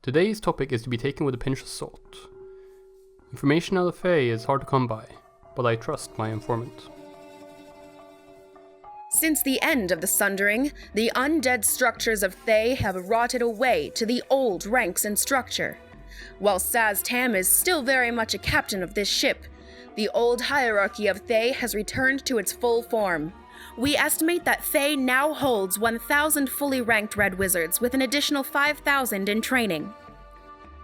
Today's topic is to be taken with a pinch of salt. Information out of Thay is hard to come by, but I trust my informant. Since the end of the Sundering, the undead structures of Thay have rotted away to the old ranks and structure. While Saz Tam is still very much a captain of this ship, the old hierarchy of Thay has returned to its full form. We estimate that Thay now holds 1,000 fully ranked Red Wizards with an additional 5,000 in training.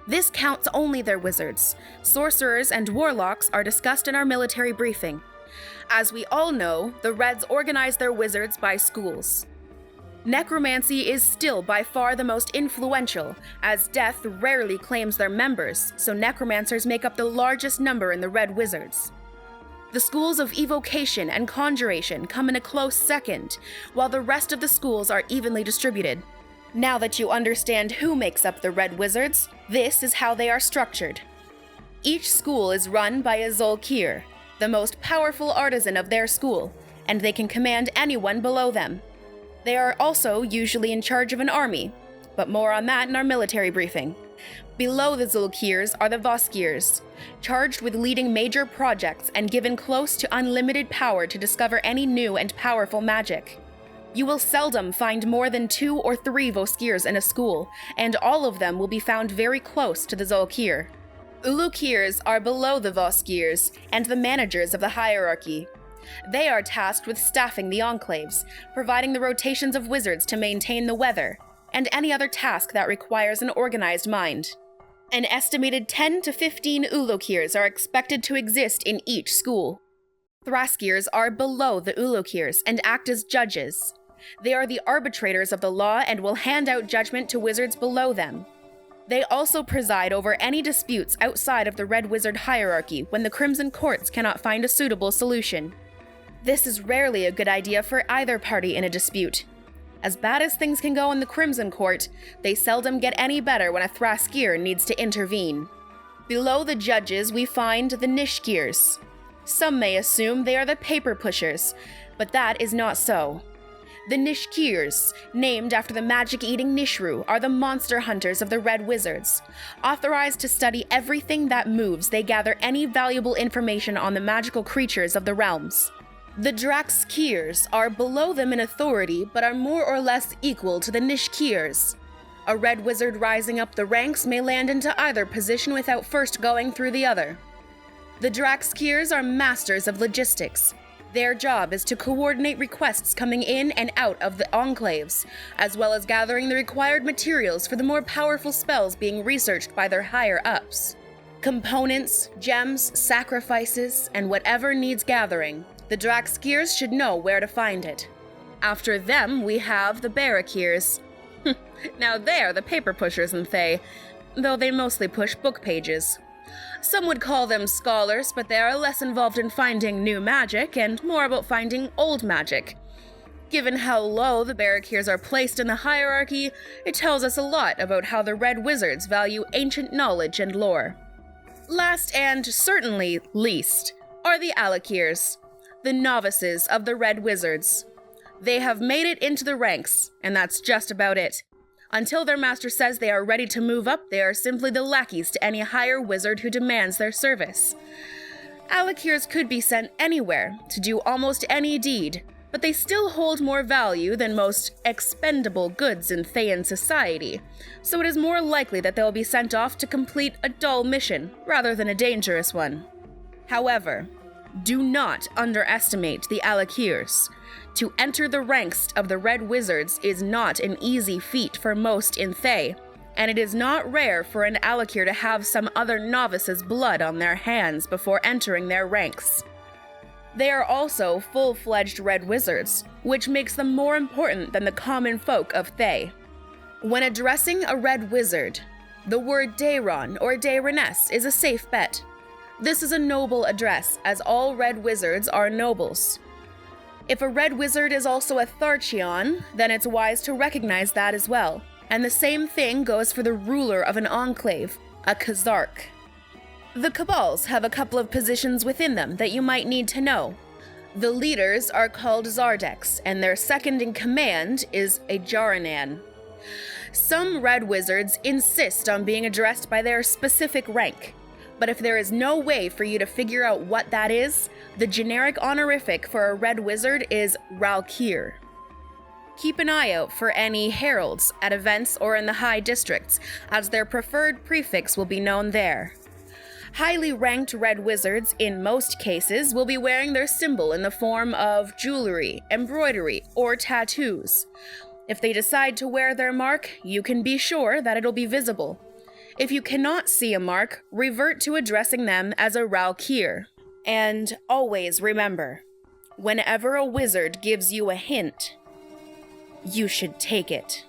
This counts only their wizards. Sorcerers and warlocks are discussed in our military briefing. As we all know, the Reds organize their wizards by schools. Necromancy is still by far the most influential, as Death rarely claims their members, so necromancers make up the largest number in the Red Wizards. The schools of evocation and conjuration come in a close second, while the rest of the schools are evenly distributed. Now that you understand who makes up the Red Wizards, this is how they are structured. Each school is run by a Zolkir, the most powerful artisan of their school, and they can command anyone below them. They are also usually in charge of an army, but more on that in our military briefing. Below the Zolkirs are the Voskirs, charged with leading major projects and given close to unlimited power to discover any new and powerful magic. You will seldom find more than 2 or 3 Voskirs in a school, and all of them will be found very close to the Zolkir. Ulukirs are below the Voskirs and the managers of the hierarchy. They are tasked with staffing the enclaves, providing the rotations of wizards to maintain the weather, and any other task that requires an organized mind. An estimated 10 to 15 Ulukirs are expected to exist in each school. Thraskirs are below the Ulukirs and act as judges. They are the arbitrators of the law and will hand out judgment to wizards below them. They also preside over any disputes outside of the Red Wizard hierarchy when the Crimson Courts cannot find a suitable solution. This is rarely a good idea for either party in a dispute. As bad as things can go in the Crimson Court, they seldom get any better when a Thraskir needs to intervene. Below the judges, we find the Nishkirs. Some may assume they are the paper pushers, but that is not so. The Nishkirs, named after the magic-eating Nishru, are the monster hunters of the Red Wizards. Authorized to study everything that moves, they gather any valuable information on the magical creatures of the realms. The Drac Skiers are below them in authority, but are more or less equal to the Nishkirs. A Red Wizard rising up the ranks may land into either position without first going through the other. The Drac Skiers are masters of logistics. Their job is to coordinate requests coming in and out of the enclaves, as well as gathering the required materials for the more powerful spells being researched by their higher-ups. Components, gems, sacrifices, and whatever needs gathering, the Drac Skiers should know where to find it. After them, we have the Barrakirs. Now they're the paper pushers in Thay, though they mostly push book pages. Some would call them scholars, but they are less involved in finding new magic and more about finding old magic. Given how low the Barrakirs are placed in the hierarchy, it tells us a lot about how the Red Wizards value ancient knowledge and lore. Last and certainly least are the Aleck Ears, the novices of the Red Wizards. They have made it into the ranks, and that's just about it. Until their master says they are ready to move up, they are simply the lackeys to any higher wizard who demands their service. Aleck Ears could be sent anywhere to do almost any deed, but they still hold more value than most expendable goods in Thayan society, so it is more likely that they'll be sent off to complete a dull mission rather than a dangerous one. However, do not underestimate the Aleck Ears. To enter the ranks of the Red Wizards is not an easy feat for most in Thay, and it is not rare for an Aleck Ear to have some other novice's blood on their hands before entering their ranks. They are also full-fledged Red Wizards, which makes them more important than the common folk of Thay. When addressing a Red Wizard, the word Dayron or Dayroness is a safe bet. This is a noble address, as all Red Wizards are nobles. If a Red Wizard is also a Tharchion, then it's wise to recognize that as well. And the same thing goes for the ruler of an enclave, a Kazark. The Cabals have a couple of positions within them that you might need to know. The leaders are called Zardeks, and their second in command is a Jaranan. Some Red Wizards insist on being addressed by their specific rank, but if there is no way for you to figure out what that is, the generic honorific for a Red Wizard is Ralkir. Keep an eye out for any heralds at events or in the high districts, as their preferred prefix will be known there. Highly ranked Red Wizards, in most cases, will be wearing their symbol in the form of jewelry, embroidery, or tattoos. If they decide to wear their mark, you can be sure that it'll be visible. If you cannot see a mark, revert to addressing them as a Ralkir. And always remember, whenever a wizard gives you a hint, you should take it.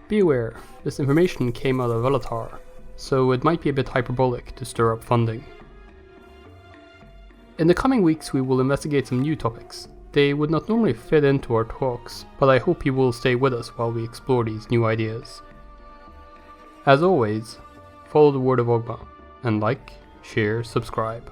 Be aware, this information came out of Vellatar, so it might be a bit hyperbolic to stir up funding. In the coming weeks we will investigate some new topics. They would not normally fit into our talks, but I hope you will stay with us while we explore these new ideas. As always, follow the word of Ogma, and like, share, subscribe.